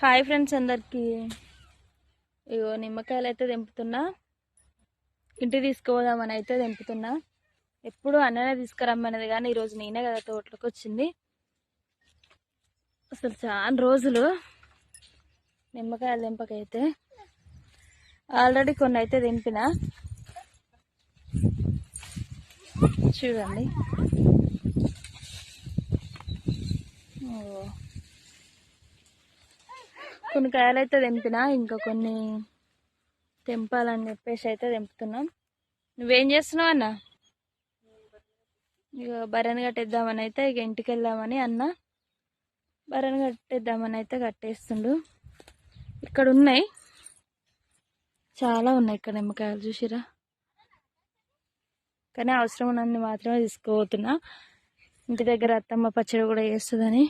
Hi friends అందరికి. ఇగో నిమ్మకాయలు అయితే తెంపుతున్నా, ఇంటికి తీసుకుపోదామని అయితే తెంపుతున్నా. ఎప్పుడు అన్ననే తీసుకురమ్మనేది కానీ ఈరోజు నేనే కదా తోటలోకి వచ్చింది. అసలు చాలా రోజులు నిమ్మకాయలు తెంపకైతే. ఆల్రెడీ కొన్ని అయితే తెంపిన, చూడండి. కొన్ని కాయలు అయితే తెంపిన, ఇంకా కొన్ని తెంపాలని చెప్పేసి అయితే తెంపుతున్నాం. నువ్వేం చేస్తున్నావు అన్న? ఇక బర్రెని కట్టేద్దామని అయితే ఇక ఇంటికి వెళ్దామని అన్న బర్రెని కట్టేద్దామని అయితే కట్టేస్తుండు. ఇక్కడ ఉన్నాయి, చాలా ఉన్నాయి ఇక్కడ నిమ్మకాయలు, చూసిరా. కానీ అవసరం ఉన్నన్ని మాత్రమే తీసుకోబోతున్నా. ఇంటి దగ్గర అత్తమ్మ పచ్చడి కూడా చేస్తుందని